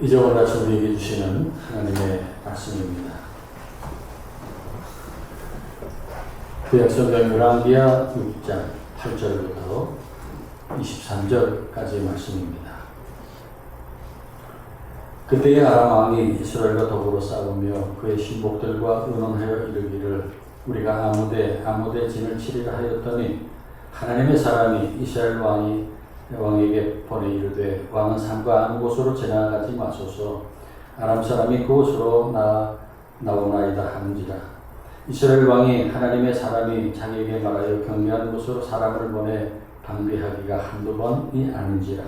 이제 오늘 아침 우리에게 주시는 하나님의 말씀입니다. 구약성경 열왕기하 6장 8절부터 23절까지의 말씀입니다. 그때의 아람 왕이 이스라엘과 더불어 싸우며 그의 신복들과 의논하여 이르기를 우리가 아무데 진을 치리라 하였더니 하나님의 사람이 이스라엘 왕에게 보내 이르되 왕은 산과 안 곳으로 지나가지 마소서 아람 사람이 그곳으로 나오나이다 하는지라. 이스라엘 왕이 하나님의 사람이 자기에게 말하여 경계한 곳으로 사람을 보내 방비하기가 한두 번이 아닌지라.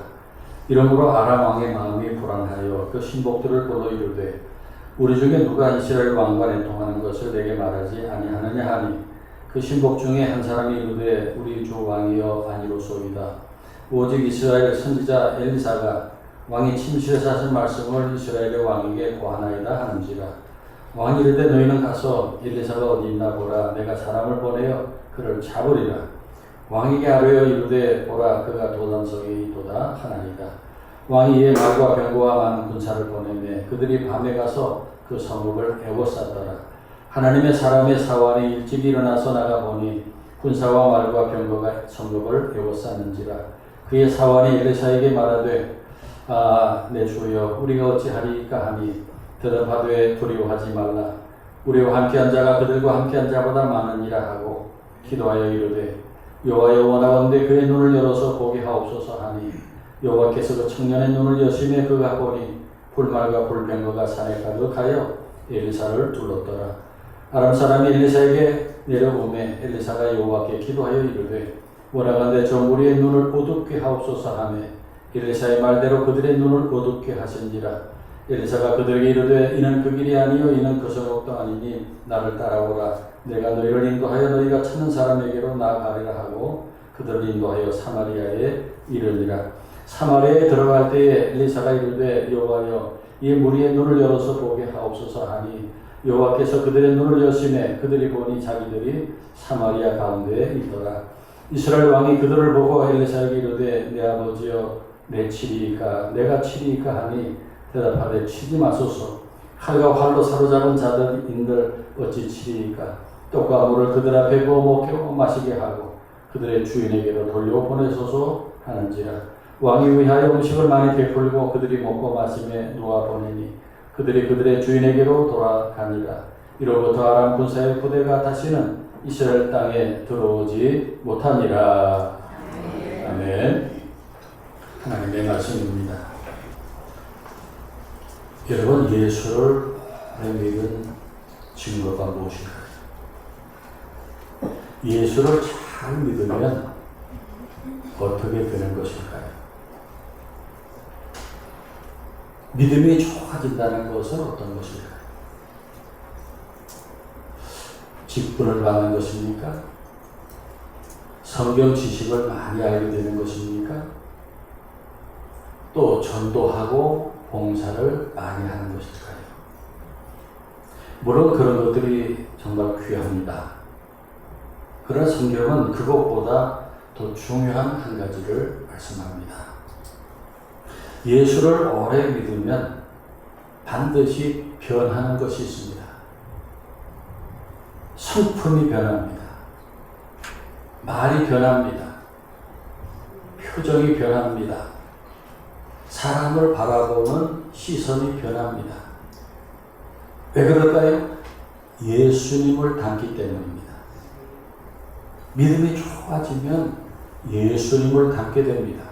이러므로 아람 왕의 마음이 불안하여 그 신복들을 보러 이르되 우리 중에 누가 이스라엘 왕과 내통하는 것을 내게 말하지 아니하느냐 하니 그 신복 중에 한 사람이 이르되 우리 주 왕이여 아니로소이다. 오직 이스라엘 선지자 엘리사가 왕이 침실에서 하신 말씀을 이스라엘의 왕에게 고하나이다 하는지라. 왕이 이르되 너희는 가서 엘리사가 어디 있나 보라. 내가 사람을 보내어 그를 잡으리라. 왕에게 아뢰어 이르되 보라 그가 도단성에 있도다 하나이다. 왕이 이에 말과 병거와 많은 군사를 보내매 그들이 밤에 가서 그 성읍을 에워싸더라. 하나님의 사람의 사환이 일찍 일어나서 나가보니 군사와 말과 병거가 성읍을 에워쌌는지라. 그의 사환이 엘리사에게 말하되 내 주여 우리가 어찌하리까 하니 대답하되 두려워하지 말라. 우리와 함께한 자가 그들과 함께한 자보다 많으니라 하고 기도하여 이르되 여호와여 원하건대 그의 눈을 열어서 보게 하옵소서 하니 여호와께서 그 청년의 눈을 여시매 그가 보니 불말과 불병거가 산에 가득하여 엘리사를 둘렀더라. 아람 사람이 엘리사에게 내려오매 엘리사가 여호와께 기도하여 이르되 원하건대 저 무리의 눈을 어둡게 하옵소서 하며 엘리사의 말대로 그들의 눈을 어둡게 하신지라. 엘리사가 그들에게 이르되 이는 그 길이 아니요 이는 그 성읍도 아니니 나를 따라오라. 내가 너희를 인도하여 너희가 찾는 사람에게로 나아가리라 하고 그들을 인도하여 사마리아에 이르니라. 사마리아에 들어갈 때에 엘리사가 이르되 여호와여 이 무리의 눈을 열어서 보게 하옵소서 하니 여호와께서 그들의 눈을 여시매 그들이 보니 자기들이 사마리아 가운데에 있더라. 이스라엘 왕이 그들을 보고 엘리사에게 이르되 내 아버지여 내 치리이까 내가 치리이까 하니 대답하되 치지 마소서. 칼과 활로 사로잡은 자들인들 어찌 치리이까. 떡과 물을 그들 앞에 부어 먹고 마시게 하고 그들의 주인에게로 돌려보내소서 하는지라. 왕이 위하여 음식을 많이 베풀고 그들이 먹고 마시며 놓아 보내니 그들이 그들의 주인에게로 돌아가니라. 이로부터 아람 군사의 부대가 다시는 이스라엘 땅에 들어오지 못하니라. 아멘. 하나님의 말씀입니다. 여러분, 예수를 믿은 증거가 무엇인가요? 예수를 잘 믿으면 어떻게 되는 것일까요? 믿음이 좋아진다는 것은 어떤 것일까요? 직분을 받는 것입니까? 성경 지식을 많이 알게 되는 것입니까? 또 전도하고 봉사를 많이 하는 것일까요? 물론 그런 것들이 정말 귀합니다. 그러나 성경은 그것보다 더 중요한 한 가지를 말씀합니다. 예수를 오래 믿으면 반드시 변하는 것이 있습니다. 성품이 변합니다. 말이 변합니다. 표정이 변합니다. 사람을 바라보는 시선이 변합니다. 왜 그럴까요? 예수님을 닮기 때문입니다. 믿음이 좋아지면 예수님을 닮게 됩니다.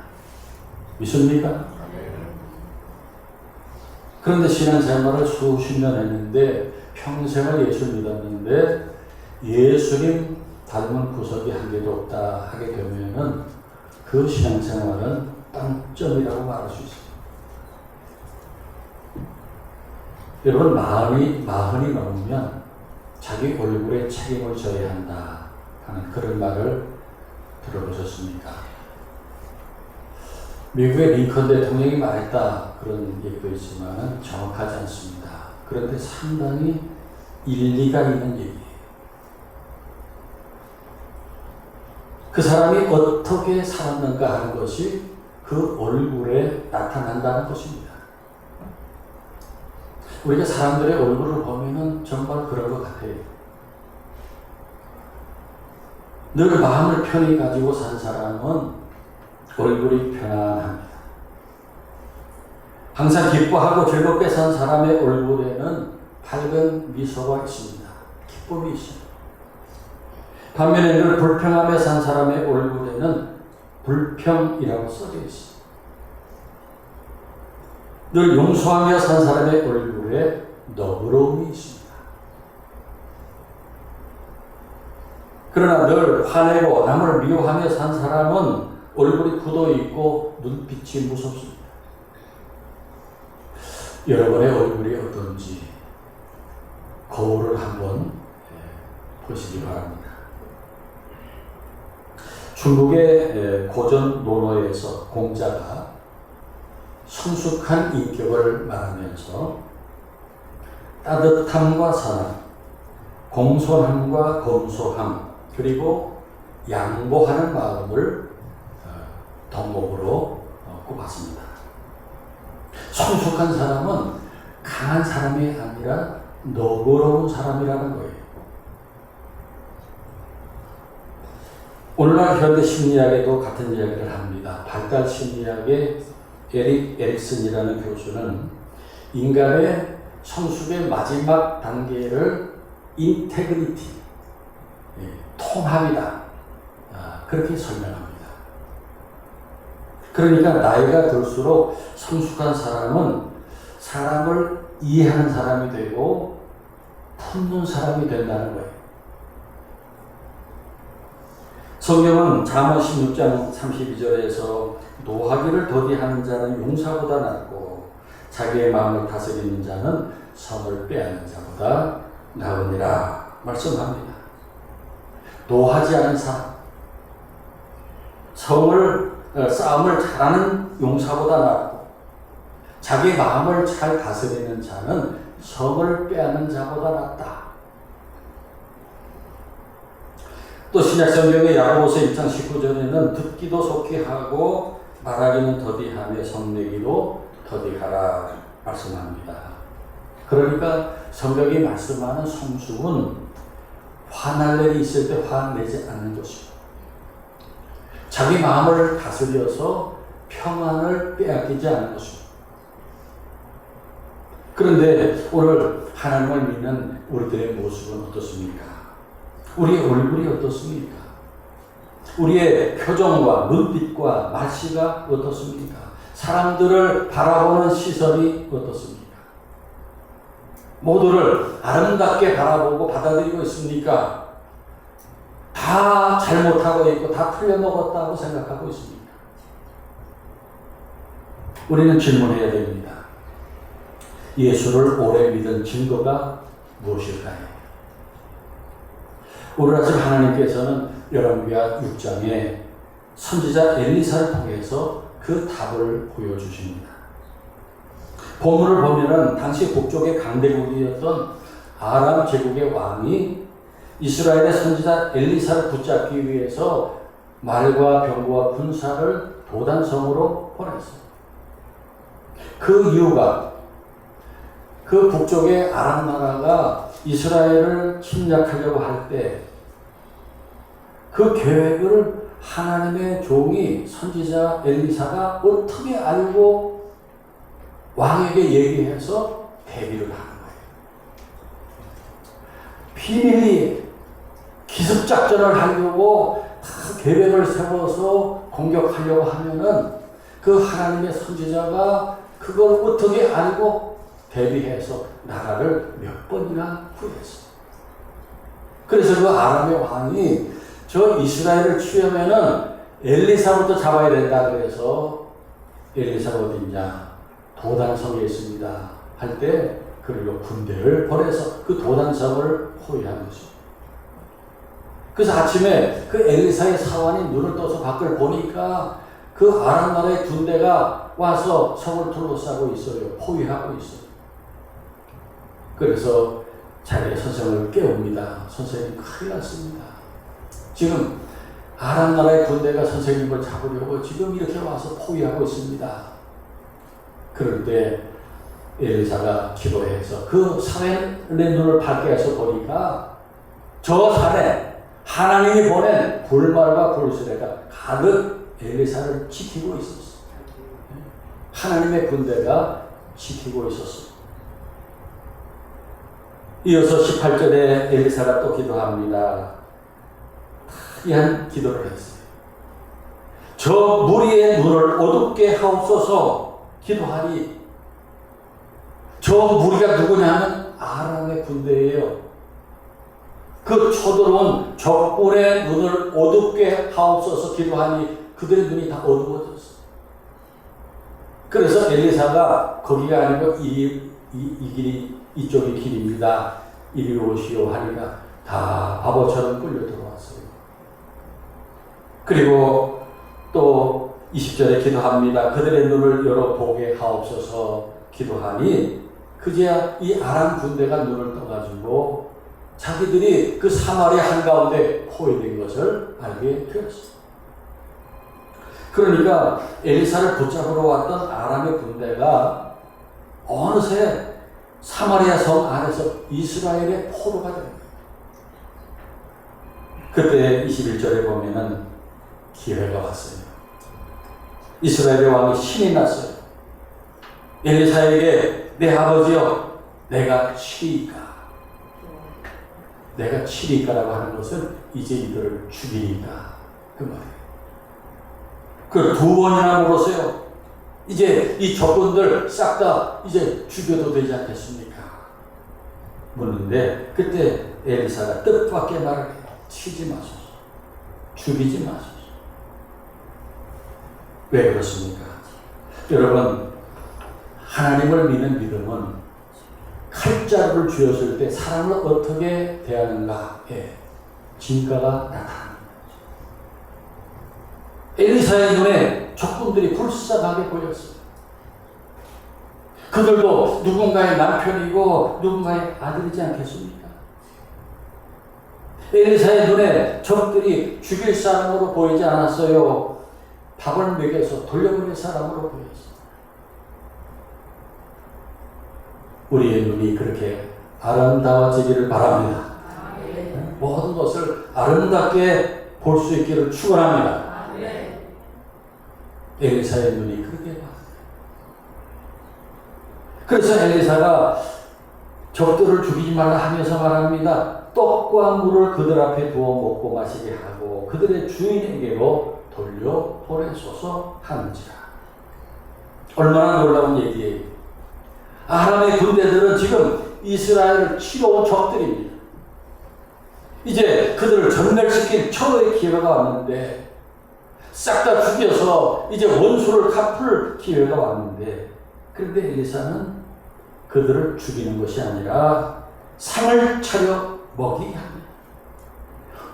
믿습니까? 그런데 신앙생활을 수십 년 했는데 평생을 예수를 믿었는데 예수님 닮은 구석이 한 개도 없다 하게 되면은 그 신앙생활은 빵점이라고 말할 수 있습니다. 여러분, 마흔이 넘으면 자기 얼굴에 책임을 져야 한다 하는 그런 말을 들어보셨습니까? 미국의 링컨 대통령이 말했다 그런 얘기도 있지만 정확하지 않습니다. 그런데 상당히 일리가 있는 얘기예요. 그 사람이 어떻게 살았는가 하는 것이 그 얼굴에 나타난다는 것입니다. 우리가 사람들의 얼굴을 보면은 정말 그런 것 같아요. 늘 마음을 편히 가지고 산 사람은 얼굴이 편안합니다. 항상 기뻐하고 즐겁게 산 사람의 얼굴에는 밝은 미소가 있습니다. 기쁨이 있습니다. 반면에 늘 불평하며 산 사람의 얼굴에는 불평이라고 써져 있습니다. 늘 용서하며 산 사람의 얼굴에 너그러움이 있습니다. 그러나 늘 화내고 남을 미워하며 산 사람은 얼굴이 굳어 있고 눈빛이 무섭습니다. 여러분의 얼굴이 어떤지 거울을 한번 보시기 바랍니다. 중국의 고전 논어에서 공자가 성숙한 인격을 말하면서 따뜻함과 사랑, 공손함과 검소함, 그리고 양보하는 마음을 덕목으로 꼽았습니다. 성숙한 사람은 강한 사람이 아니라 너그러운 사람이라는 거예요. 오늘날 현대 심리학에도 같은 이야기를 합니다. 발달 심리학의 에릭 에릭슨이라는 교수는 인간의 성숙의 마지막 단계를 인테그리티, 통합이다, 그렇게 설명합니다. 그러니까 나이가 들수록 성숙한 사람은 사람을 이해하는 사람이 되고 품는 사람이 된다는 거예요. 성경은 잠언 16장 32절에서 노하기를 더디하는 자는 용사보다 낫고 자기의 마음을 다스리는 자는 성을 빼앗는 자보다 나으니라 말씀합니다. 노하지 않은 사람, 싸움을 잘하는 용사보다 낫고 자기 마음을 잘 다스리는 자는 성을 빼앗는 자보다 낫다. 또 신약성경의 야고보서 1장 19절에는 듣기도 속히 하고 말하기는 더디하며 성내기도 더디하라 말씀합니다. 그러니까 성경이 말씀하는 성숙은 화날 일이 있을 때 화내지 않는 것입니다. 자기 마음을 다스려서 평안을 빼앗기지 않는 것입니다. 그런데 오늘 하나님을 믿는 우리들의 모습은 어떻습니까? 우리의 얼굴이 어떻습니까? 우리의 표정과 눈빛과 말씨가 어떻습니까? 사람들을 바라보는 시선이 어떻습니까? 모두를 아름답게 바라보고 받아들이고 있습니까? 다 잘못하고 있고 다 틀려먹었다고 생각하고 있습니까? 우리는 질문해야 됩니다. 예수를 오래 믿은 증거가 무엇일까요? 오늘 아침 하나님께서는 열왕기하 6장에 선지자 엘리사를 통해서 그 답을 보여주십니다. 본문을 보면은 당시 북쪽의 강대국이었던 아람 제국의 왕이 이스라엘의 선지자 엘리사를 붙잡기 위해서 말과 병거와 군사를 도단성으로 보냈어요. 그 이유가 그 북쪽의 아람 나라가 이스라엘을 침략하려고 할 때 그 계획을 하나님의 종이 선지자 엘리사가 어떻게 알고 왕에게 얘기해서 대비를 하는 거예요. 비밀리 기습작전을 하려고 다 계획을 세워서 공격하려고 하면은 그 하나님의 선지자가 그걸 어떻게 알고 대비해서 나라를 몇 번이나 구했어. 그래서 그 아람의 왕이 저 이스라엘을 취하면은 엘리사부터 잡아야 된다 그래서 엘리사가 어딨냐? 도단성에 있습니다. 할 때 그리고 군대를 보내서 그 도단성을 포위한 거죠. 그래서 아침에 그 엘리사의 사환이 눈을 떠서 밖을 보니까 그 아람 나라의 군대가 와서 성을 둘러싸고 있어요. 포위하고 있어요. 그래서 자기의 선생을 깨웁니다. 선생님 큰일 났습니다. 지금 아람 나라의 군대가 선생님을 잡으려고 지금 이렇게 와서 포위하고 있습니다. 그럴 때 엘리사가 기도해서 그 산의 눈을 밝게 해서 보니까 저 산에 하나님이 보낸 불말과 불수레가 가득 엘리사를 지키고 있었어. 하나님의 군대가 지키고 있었어. 이어서 18절에 엘리사가 또 기도합니다. 특이한 기도를 했어요. 저 무리의 눈을 어둡게 하옵소서 기도하니, 저 무리가 누구냐면 아람의 군대예요. 그 쳐들어온 적군의 눈을 어둡게 하옵소서 기도하니 그들의 눈이 다 어두워졌어. 그래서 엘리사가 거기가 아니고 이 길이 이쪽이 길입니다. 이리 오시오 하니까 다 바보처럼 끌려 들어왔어요. 그리고 또 20절에 기도합니다. 그들의 눈을 열어보게 하옵소서 기도하니 그제야 이 아람 군대가 눈을 떠가지고 자기들이 그 사마리아 한가운데 포위된 것을 알게 되었습니다. 그러니까 엘리사를 붙잡으러 왔던 아람의 군대가 어느새 사마리아 성 안에서 이스라엘의 포로가 된 거예요. 그때 21절에 보면은 기회가 왔어요. 이스라엘의 왕이 신이 났어요. 엘리사에게 내 아버지여 내가 치리이까. 내가 치리이까라고 하는 것은 이제 이들을 죽이니까 그 말이에요. 그 두 번이나 물었어요. 이제 이 적군들 싹 다 이제 죽여도 되지 않겠습니까? 묻는데 그때 엘리사가 뜻밖의 말을 해요. 치지 마소서. 죽이지 마소서. 왜 그렇습니까? 여러분, 하나님을 믿는 믿음은 칼자루를 쥐었을 때 사람을 어떻게 대하는가에 진가가 나타납니다. 엘리사의 눈에 적군들이 불쌍하게 보였어요. 그들도 누군가의 남편이고 누군가의 아들이지 않겠습니까? 엘리사의 눈에 적들이 죽일 사람으로 보이지 않았어요. 밥을 먹여서 돌려보낼 사람으로 보였어요. 우리의 눈이 그렇게 아름다워지기를 바랍니다. 모든 것을 아름답게 볼 수 있기를 축원합니다. 엘리사의 눈이 그렇게 봤어요. 그래서 엘리사가 적들을 죽이지 말라 하면서 말합니다. 떡과 물을 그들 앞에 두어 먹고 마시게 하고 그들의 주인에게로 돌려보내소서 하는지라. 얼마나 놀라운 얘기예요. 아람의 군대들은 지금 이스라엘을 치러 온 적들입니다. 이제 그들을 전멸시킬 철의 기회가 왔는데 싹 다 죽여서 이제 원수를 갚을 기회가 왔는데, 그런데 엘리사는 그들을 죽이는 것이 아니라 상을 차려 먹이게 합니다.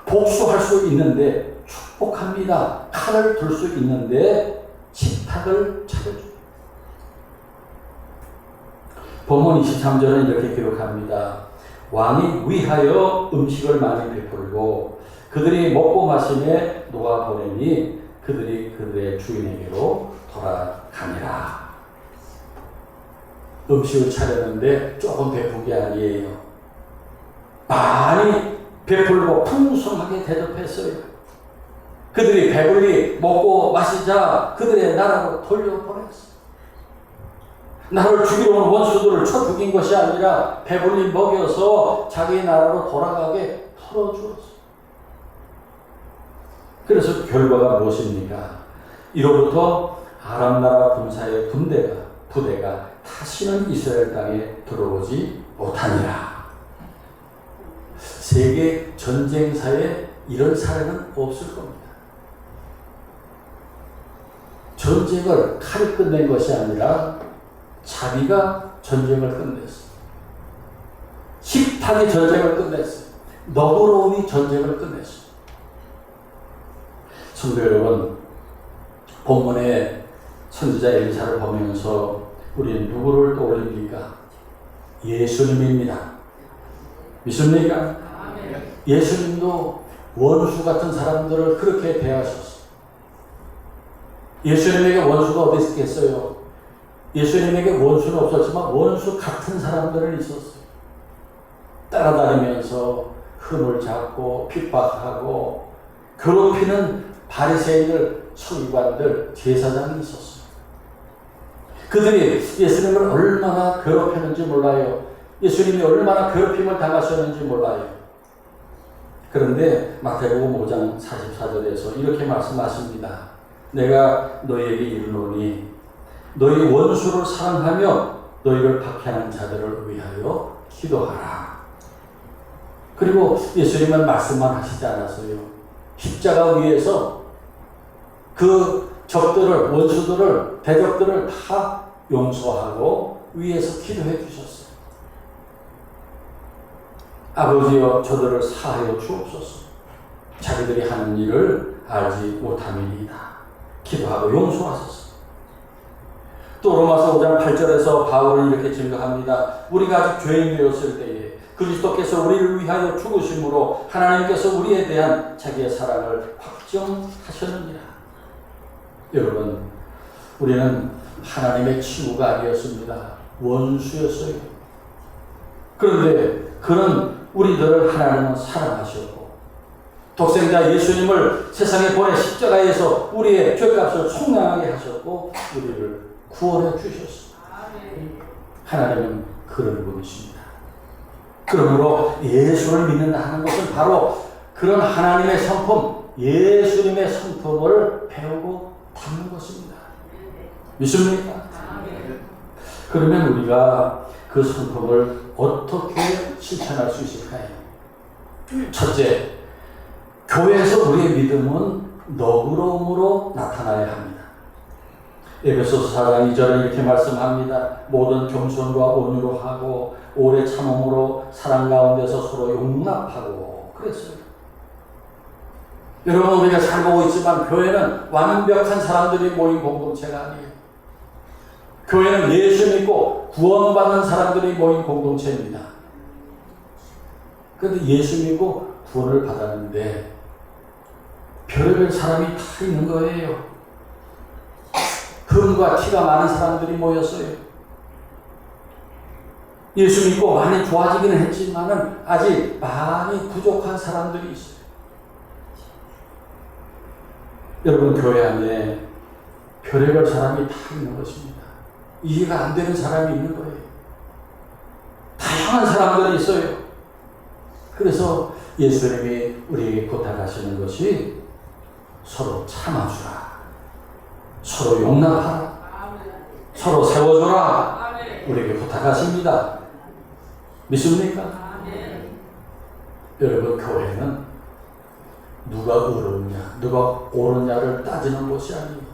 복수할 수 있는데 축복합니다. 칼을 들 수 있는데 식탁을 차려줍니다. 본문 23절은 이렇게 기록합니다. 왕이 위하여 음식을 많이 베풀고 그들이 먹고 마심에 놓아보내니 그들이 그들의 주인에게로 돌아가니라. 음식을 차렸는데 조금 베푼 게 아니에요. 많이 베풀고 풍성하게 대접했어요. 그들이 배불리 먹고 마시자 그들의 나라로 돌려보냈어요. 나를 죽이러 온 원수들을 쳐 죽인 것이 아니라 배불리 먹여서 자기 나라로 돌아가게 털어주었어요. 그래서 결과가 무엇입니까? 이로부터 아람 나라 군사의 부대가 다시는 이스라엘 땅에 들어오지 못하니라. 세계 전쟁사에 이런 사례는 없을 겁니다. 전쟁을 칼이 끝낸 것이 아니라 자비가 전쟁을 끝냈어요. 식탁이 전쟁을 끝냈어요. 너그러움이 전쟁을 끝냈어요. 성도 여러분, 본문의 선지자 엘리사를 보면서 우리는 누구를 떠올립니까? 예수님입니다. 믿습니까? 예수님도 원수 같은 사람들을 그렇게 대하셨어요. 예수님에게 원수가 어디 있겠어요? 예수님에게 원수는 없었지만 원수 같은 사람들은 있었어요. 따라다니면서 흠을 잡고 핍박하고 괴롭히는 바리새인들, 서기관들, 제사장이 있었어요. 그들이 예수님을 얼마나 괴롭혔는지 몰라요. 예수님이 얼마나 괴롭힘을 당하셨는지 몰라요. 그런데 마태복음 5장 44절에서 이렇게 말씀하십니다. 내가 너희에게 이르노니 너희 원수를 사랑하며 너희를 박해하는 자들을 위하여 기도하라. 그리고 예수님은 말씀만 하시지 않았어요. 십자가 위에서 그 적들을, 원수들을, 대적들을 다 용서하고 위에서 기도해 주셨어요. 아버지여 저들을 사하여 주옵소서. 자기들이 하는 일을 알지 못함이니이다. 기도하고 용서하소서. 또 로마서 5장 8절에서 바울은 이렇게 증거합니다. 우리가 아직 죄인 되었을 때에 그리스도께서 우리를 위하여 죽으심으로 하나님께서 우리에 대한 자기의 사랑을 확정하셨느니라. 여러분, 우리는 하나님의 친구가 아니었습니다. 원수였어요. 그런데 그런 우리들을 하나님은 사랑하셨고 독생자 예수님을 세상에 보내 십자가에서 우리의 죄값을 총량하게 하셨고 우리를 구원해 주셨습니다. 하나님은 그런 분이십니다. 그러므로 예수를 믿는다 하는 것은 바로 그런 하나님의 성품, 예수님의 성품을 배우고 담는 것입니다. 믿습니까? 그러면 우리가 그 성품을 어떻게 실천할 수 있을까요? 첫째, 교회에서 우리의 믿음은 너그러움으로 나타나야 합니다. 에베소서 4장 2절에 이렇게 말씀합니다. 모든 겸손과 온유로 하고 오래 참음으로 사랑 가운데서 서로 용납하고 그랬어요. 여러분, 우리가 잘 보고 있지만 교회는 완벽한 사람들이 모인 공동체가 아니에요. 교회는 예수 믿고 구원받는 사람들이 모인 공동체입니다. 그런데 예수 믿고 구원을 받았는데 별의별 사람이 다 있는 거예요. 흠과 티가 많은 사람들이 모였어요. 예수 믿고 많이 좋아지기는 했지만은 아직 많이 부족한 사람들이 있어요. 여러분, 교회 안에 별의별 사람이 다 있는 것입니다. 이해가 안 되는 사람이 있는 거예요. 다양한 사람들이 있어요. 그래서 예수님이 우리에게 부탁하시는 것이 서로 참아주라. 서로 용납하라. 서로 세워줘라. 우리에게 부탁하십니다. 믿습니까? 여러분, 교회는 누가 의롭냐, 누가 옳으냐를 따지는 것이 아니에요.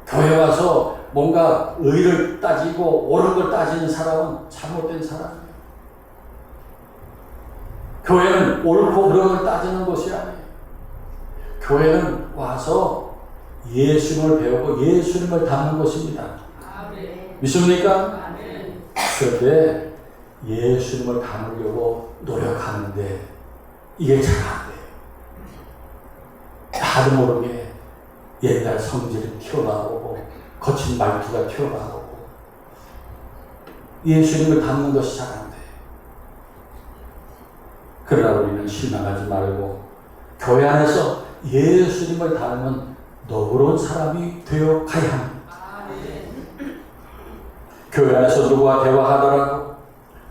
교회 와서 뭔가 의를 따지고 옳은 걸 따지는 사람은 잘못된 사람이에요. 교회는 옳고 그름을 따지는 것이 아니에요. 교회는 와서 예수님을 배우고 예수님을 닮는 것입니다. 믿습니까? 그런데 예수님을 닮으려고 노력하는데 이게 잘 안 돼요. 나도 모르게 옛날 성질이 튀어나오고 거친 말투가 튀어나오고 예수님을 닮는 것이 잘 안 돼요. 그러나 우리는 실망하지 말고 교회 안에서 예수님을 닮은 너그러운 사람이 되어 가야 합니다. 교회 안에서 누구와 대화하더라도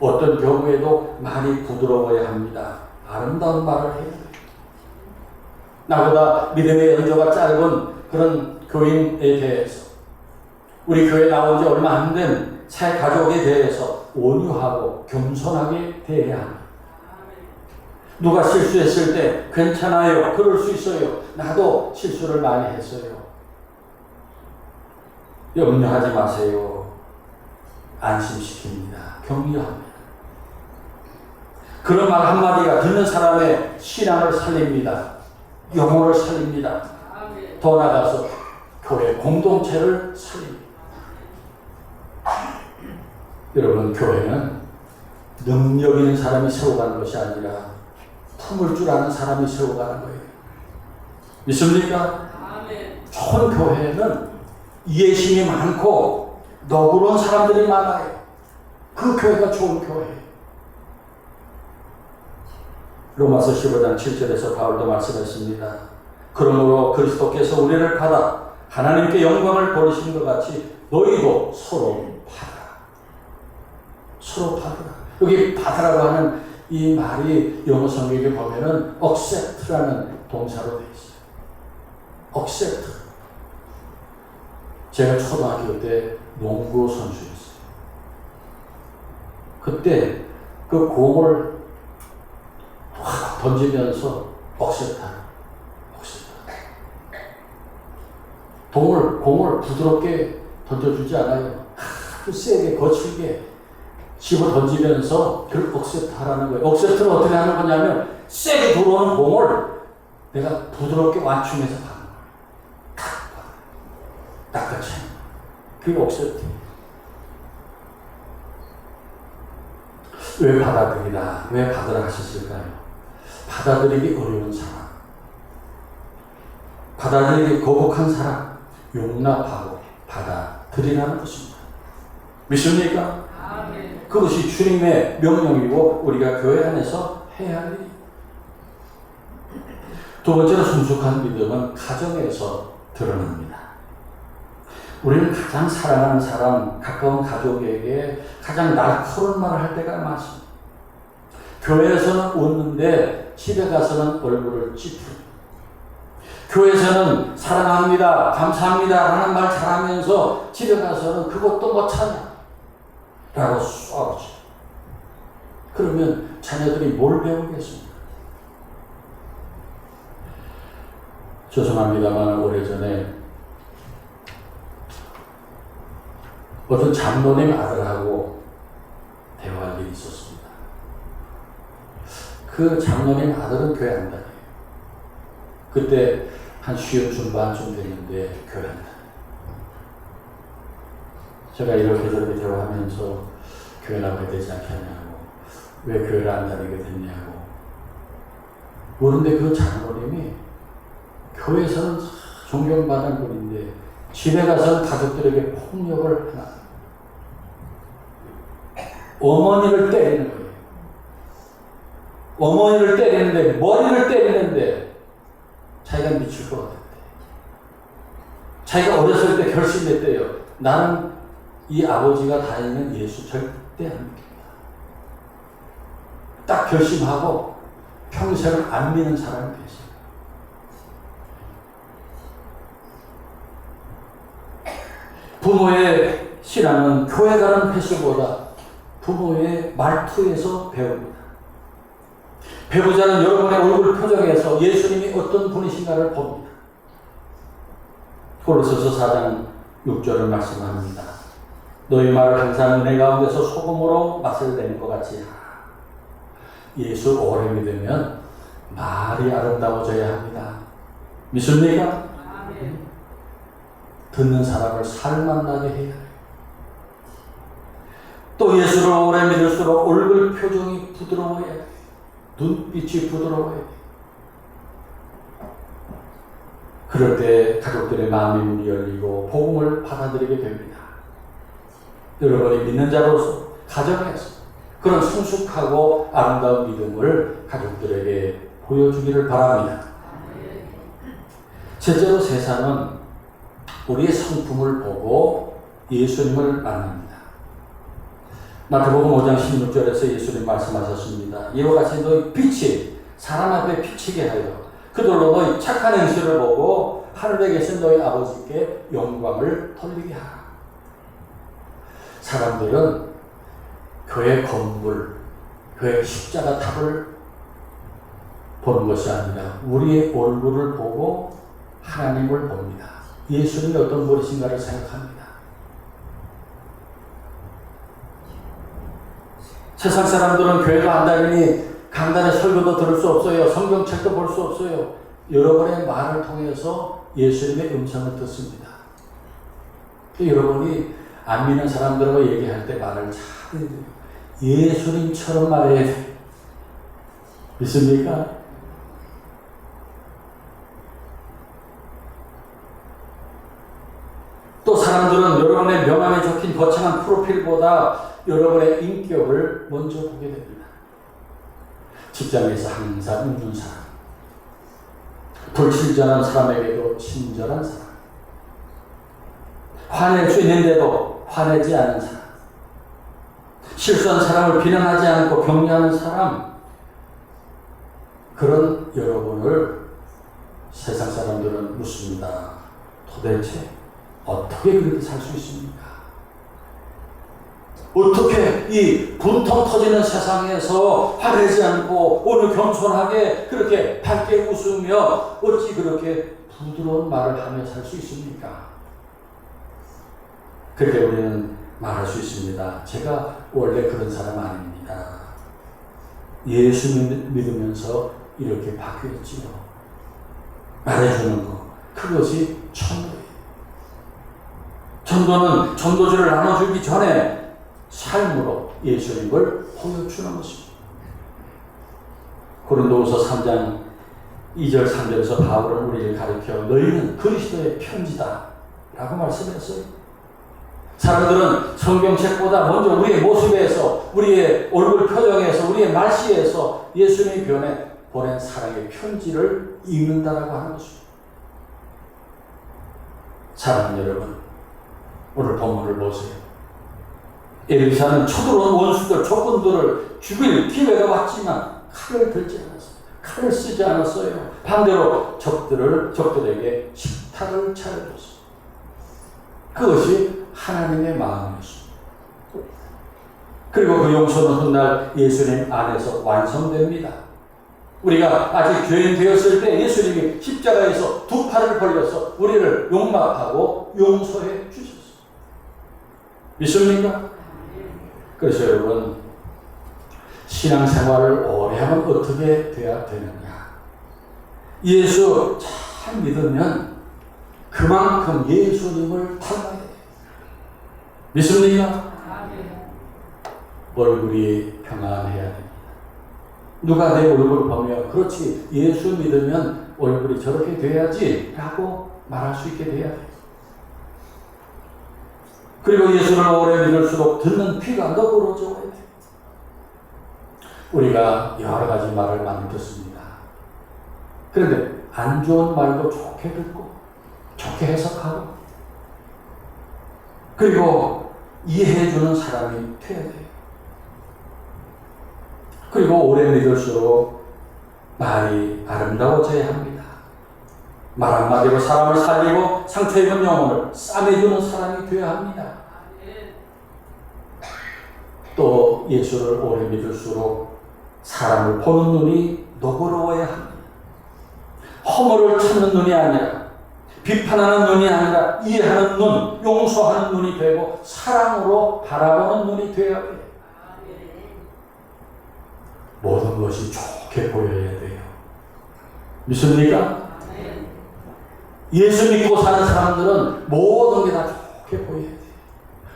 어떤 경우에도 많이 부드러워야 합니다. 아름다운 말을 해야 돼요. 나보다 믿음의 연조가 짧은 그런 교인에 대해서, 우리 교회에 나온 지 얼마 안 된 새 가족에 대해서 온유하고 겸손하게 대해야 합니다. 누가 실수했을 때 괜찮아요, 그럴 수 있어요, 나도 실수를 많이 했어요, 염려하지 마세요, 안심시킵니다, 격려합니다. 그런 말 한마디가 듣는 사람의 신앙을 살립니다. 영혼을 살립니다. 더 나아가서 교회 공동체를 살립니다. 여러분, 교회는 능력 있는 사람이 세워가는 것이 아니라 품을 줄 아는 사람이 세워가는 거예요. 믿습니까? 좋은 교회는 이해심이 많고 너그러운 사람들이 많아요. 그 교회가 좋은 교회예요. 로마서 15장 7절에서 바울도 말씀했습니다. 그러므로 그리스도께서 우리를 받아 하나님께 영광을 돌리신 것 같이 너희도 서로 받아라. 서로 받아라. 여기 받으라고 하는 이 말이 영어 성경에 보면은 accept라는 동사로 되어 있어요. accept. 제가 초등학교 때 농구 선수였어요. 그때 그 공을 확 던지면서 accept하라. 공을 부드럽게 던져주지 않아요. 아주 세게 거칠게 집어 던지면서 그걸 억셉트하라는 거예요. 억셉트는 어떻게 하는 거냐면 세게 들어오는 공을 내가 부드럽게 완충해서 가는 거예요. 딱딱치. 그게 억셉트예요. 왜 받아들이라? 왜 받으라 하셨을까요? 받아들이기 어려운 사람, 받아들이기 거북한 사람, 용납하고 받아들이라는 것입니다. 믿습니까? 아멘. 그것이 주님의 명령이고 우리가 교회 안에서 해야 할 일입니다. 두 번째로 성숙한 믿음은 가정에서 드러납니다. 우리는 가장 사랑하는 사람, 가까운 가족에게 가장 날카로운 말을 할 때가 많습니다. 교회에서는 웃는데 집에 가서는 얼굴을 찌푸립니다. 교회에서는 사랑합니다, 감사합니다 하는 말 잘하면서 집에 가서는 그것도 못하냐 라고 쏘아오죠. 그러면 자녀들이 뭘 배우겠습니까? 죄송합니다만 오래전에 어떤 장로님 아들하고 대화할 일이 있었습니다. 그 장로님 아들은 교회 안 다녀요. 그때 한 시험 중반쯤 됐는데 교회 안 다녀요. 제가 이렇게 저렇게 대화하면서 교회 나가야 되지 않겠냐고, 왜 교회를 안 다니게 됐냐고. 그런데 그 장로님이 교회에서는 존경받는 분인데 집에 가서는 가족들에게 폭력을 하나, 어머니를 때리는 거예요. 어머니를 때리는데, 머리를 때리는데 자기가 미칠 것 같았대. 자기가 어렸을 때 결심했대요. 나는 이 아버지가 다니는 예수 절대 안 믿겠다. 딱 결심하고 평생을 안 믿는 사람이 됐어요. 부모의 신앙은 교회 가는 패스보다 부모의 말투에서 배웁니다. 배우자는 여러분의 얼굴 표정에서 예수님이 어떤 분이신가를 봅니다. 골로새서 4장 6절을 말씀합니다. 너희 말을 항상 은혜 가운데서 소금으로 맛을 내는 것 같이 하라. 예수 오래 믿으면 말이 아름다워져야 합니다. 믿습니까? 아멘. 듣는 사람을 살만나게 해야 해요. 또 예수를 오래 믿을수록 얼굴 표정이 부드러워야 해요. 눈빛이 부드러워야 해요. 그럴 때 가족들의 마음의 문이 열리고 복음을 받아들이게 됩니다. 여러분이 믿는 자로서 가정에서 그런 성숙하고 아름다운 믿음을 가족들에게 보여주기를 바랍니다. 셋째로 세상은 우리의 성품을 보고 예수님을 만납니다. 마태복음 5장 16절에서 예수님 말씀하셨습니다. 이와 같이 너희 빛이 사람 앞에 비치게 하여 그들로 너희 착한 행실을 보고 하늘에 계신 너희 아버지께 영광을 돌리게 하라. 사람들은 교회 건물, 교회 십자가 탑을 보는 것이 아니라 우리의 얼굴을 보고 하나님을 봅니다. 예수님이 어떤 분이신가를 생각합니다. 세상 사람들은 교회도 안 다니니 강단의 설교도 들을 수 없어요. 성경책도 볼 수 없어요. 여러분의 말을 통해서 예수님의 음성을 듣습니다. 여러분이 안 믿는 사람들하고 얘기할 때 말을 잘 해야 돼요. 예수님처럼 말해야 돼요. 믿습니까? 또 사람들은 여러분의 명함에 적힌 거창한 프로필보다 여러분의 인격을 먼저 보게 됩니다. 직장에서 항상 웃는 사람, 불친절한 사람에게도 친절한 사람, 화낼 수 있는데도 화내지 않은 사람, 실수한 사람을 비난하지 않고 격려하는 사람, 그런 여러분을 세상 사람들은 묻습니다. 도대체 어떻게 그렇게 살 수 있습니까? 어떻게 이 분통 터지는 세상에서 화내지 않고 오늘 겸손하게 그렇게 밝게 웃으며 어찌 그렇게 부드러운 말을 하며 살 수 있습니까? 그렇게 우리는 말할 수 있습니다. 제가 원래 그런 사람 아닙니다. 예수 믿으면서 이렇게 바뀌었지요. 말해주는 것, 그것이 전도예요. 전도는 전도주를 나눠주기 전에 삶으로 예수님을 보여주는 것입니다. 고린도후서 3장 2절 3절에서 바울은 우리를 가르쳐 너희는 그리스도의 편지다 라고 말씀했어요. 사람들은 성경책보다 먼저 우리의 모습에서, 우리의 얼굴 표정에서, 우리의 말씨에서 예수님의 변에 보낸 사랑의 편지를 읽는다라고 하는 것입니다. 사랑하는 여러분, 오늘 본문을 보세요. 엘리사는 쳐들어온 원수들, 적군들을 죽일 기회가 왔지만 칼을 들지 않았어요. 칼을 쓰지 않았어요. 반대로 적들에게 식탁을 차려줬어요. 그것이 하나님의 마음이었습니다. 그리고 그 용서는 훗날 예수님 안에서 완성됩니다. 우리가 아직 죄인 되었을 때 예수님이 십자가에서 두 팔을 벌려서 우리를 용납하고 용서해 주셨어요. 믿습니까? 그래서 여러분, 신앙생활을 오래 하면 어떻게 돼야 되느냐? 예수 잘 믿으면 그만큼 예수님을 닮아야 돼요. 믿습니까? 얼굴이 평안해야 됩니다. 누가 내 얼굴을 보며 그렇지, 예수 믿으면 얼굴이 저렇게 돼야지 라고 말할 수 있게 돼야 돼요. 그리고 예수를 오래 믿을수록 듣는 귀가 너그러져야 돼요. 우리가 여러 가지 말을 많이 듣습니다. 그런데 안 좋은 말도 좋게 듣고 좋게 해석하고 그리고 이해해주는 사람이 돼야 돼요. 그리고 오래 믿을수록 말이 아름다워져야 합니다. 말 한마디로 사람을 살리고 상처 입은 영혼을 싸매주는 사람이 되어야 합니다. 또 예수를 오래 믿을수록 사람을 보는 눈이 너그러워야 합니다. 허물을 찾는 눈이 아니라, 비판하는 눈이 아니라 이해하는 눈, 용서하는 눈이 되고 사랑으로 바라보는 눈이 되어야 돼요. 모든 것이 좋게 보여야 돼요. 믿습니까? 예수 믿고 사는 사람들은 모든 게 다 좋게 보여야 돼요.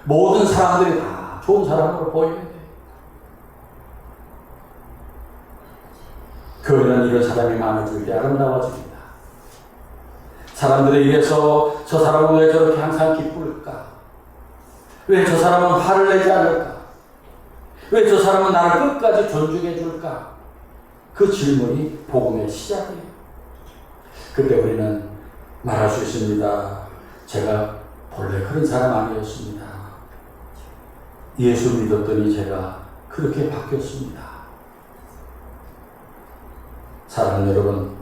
모든 사람들이 다 좋은 사람으로 보여야 돼요. 교회는 이런 사람이 많아질 때 아름다워집니다. 사람들에 의해서 저 사람은 왜 저렇게 항상 기쁠까? 왜 저 사람은 화를 내지 않을까? 왜 저 사람은 나를 끝까지 존중해 줄까? 그 질문이 복음의 시작이에요. 그때 우리는 말할 수 있습니다. 제가 본래 그런 사람 아니었습니다. 예수 믿었더니 제가 그렇게 바뀌었습니다. 사랑하는 여러분,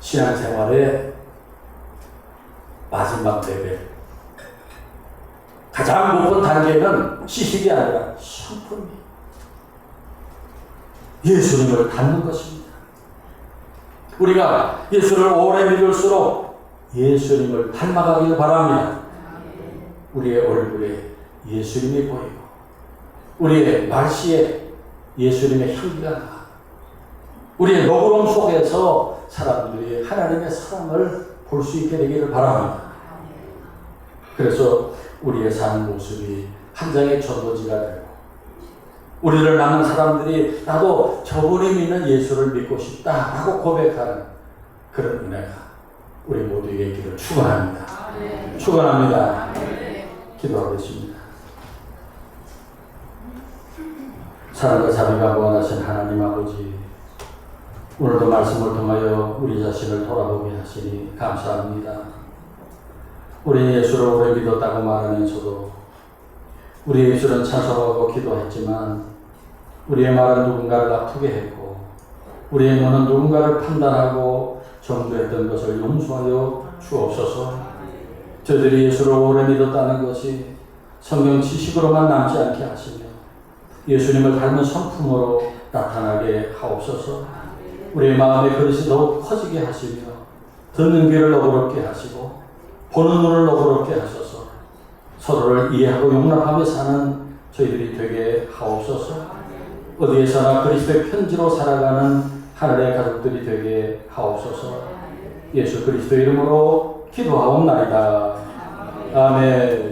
신앙생활의 마지막 레벨, 가장 높은 단계는 시식이 아니라 성품이에요. 예수님을 닮는 것입니다. 우리가 예수를 오래 믿을수록 예수님을 닮아가길 바랍니다. 우리의 얼굴에 예수님이 보이고 우리의 말씨에 예수님의 향기가 나. 우리의 너그러움 속에서 사람들이 하나님의 사랑을 볼 수 있게 되기를 바랍니다. 그래서 우리의 사는 모습이 한 장의 전도지가 되고 우리를 만난 사람들이 나도 저분이 믿는 예수를 믿고 싶다라고 고백하는 그런 은혜가 우리 모두에게 있기를 축원합니다. 축원합니다. 기도하겠습니다. 사랑과 자비가 무한하신 하나님 아버지, 오늘도 말씀을 통하여 우리 자신을 돌아보게 하시니 감사합니다. 우리 예수를 오래 믿었다고 말하면서도 우리 예수는 찬송하고 기도했지만 우리의 말은 누군가를 아프게 했고 우리의 눈은 누군가를 판단하고 정죄했던 것을 용서하여 주옵소서. 저들이 예수를 오래 믿었다는 것이 성경 지식으로만 남지 않게 하시며 예수님을 닮은 성품으로 나타나게 하옵소서. 우리의 마음의 그릇이 더욱 커지게 하시며 듣는 귀를 너그럽게 하시고 보는 눈을 너그럽게 하소서. 서로를 이해하고 용납하며 사는 저희들이 되게 하옵소서. 어디에서나 그리스도의 편지로 살아가는 하늘의 가족들이 되게 하옵소서. 예수 그리스도 이름으로 기도하옵나이다. 아멘.